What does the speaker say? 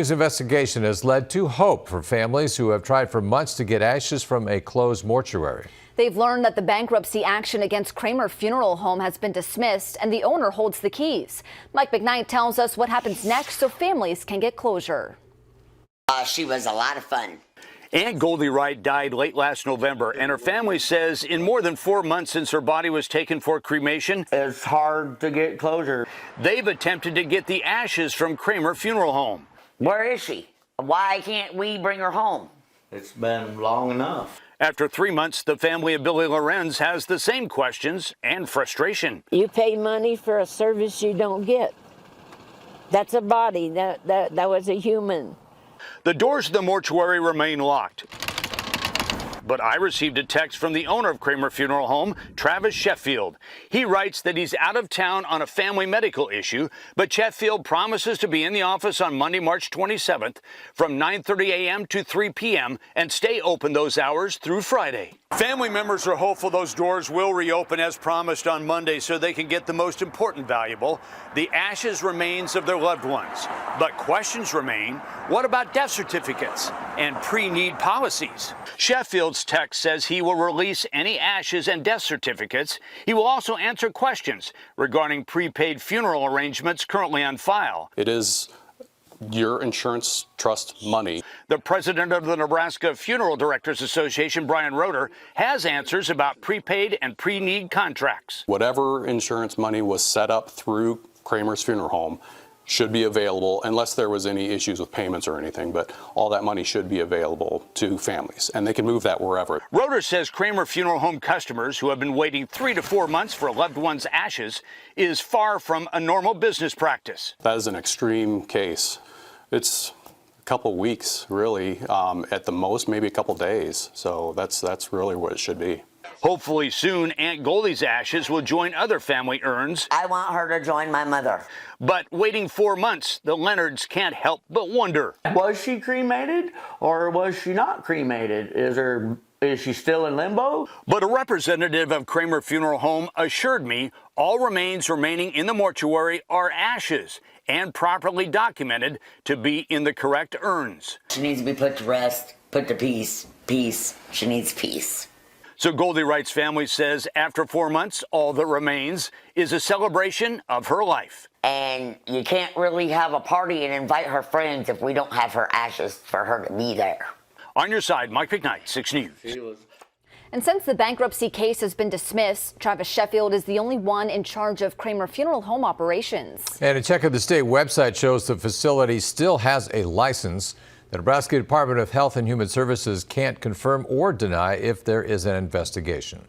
This investigation has led to hope for families who have tried for months to get ashes from a closed mortuary. They've learned that the bankruptcy action against Kramer Funeral Home has been dismissed and the owner holds the keys. Mike McKnight tells us what happens next so families can get closure. She was a lot of fun. Aunt Goldie Wright died late last November, and her family says in more than 4 months since her body was taken for cremation, It's hard to get closure. they've attempted to get the ashes from Kramer Funeral Home. Where is she? Why can't we bring her home? It's been long enough. After 3 months, the family of Billy Lorenz has the same questions and frustration. You pay money for a service you don't get. That's a body. That was a human. The doors of the mortuary remain locked. But I received a text from the owner of Kramer Funeral Home, Travis Sheffield. He writes that he's out of town on a family medical issue, but Sheffield promises to be in the office on Monday, March 27th from 9:30 a.m. to 3 p.m. and stay open those hours through Friday. Family members are hopeful those doors will reopen as promised on Monday so they can get the most important valuable, the ashes remains of their loved ones. But questions remain. What about death certificates and pre-need policies? Sheffield's text says he will release any ashes and death certificates. He will also answer questions regarding prepaid funeral arrangements currently on file. It is your insurance trust money. The president of the Nebraska Funeral Directors Association, Brian Roeder, has answers about prepaid and pre-need contracts. Whatever insurance money was set up through Kramer's Funeral Home should be available unless there was any issues with payments or anything, but all that money should be available to families and they can move that wherever. Roeder says Kramer Funeral Home customers who have been waiting 3 to 4 months for a loved one's ashes is far from a normal business practice. That is an extreme case. It's a couple weeks, really, at the most, maybe a couple days. So that's really what it should be. Hopefully soon, Aunt Goldie's ashes will join other family urns. I want her to join my mother. But waiting 4 months, the Leonards can't help but wonder. Was she cremated or was she not cremated? Is she still in limbo? But a representative of Kramer Funeral Home assured me all remains remaining in the mortuary are ashes and properly documented to be in the correct urns. She needs to be put to rest, put to peace. Peace. She needs peace. So Goldie Wright's family says after 4 months, all that remains is a celebration of her life. And you can't really have a party and invite her friends if we don't have her ashes for her to be there. On your side, Mike McKnight, 6 News. And since the bankruptcy case has been dismissed, Travis Sheffield is the only one in charge of Kramer Funeral Home operations. And a check of the state website shows the facility still has a license. The Nebraska Department of Health and Human Services can't confirm or deny if there is an investigation.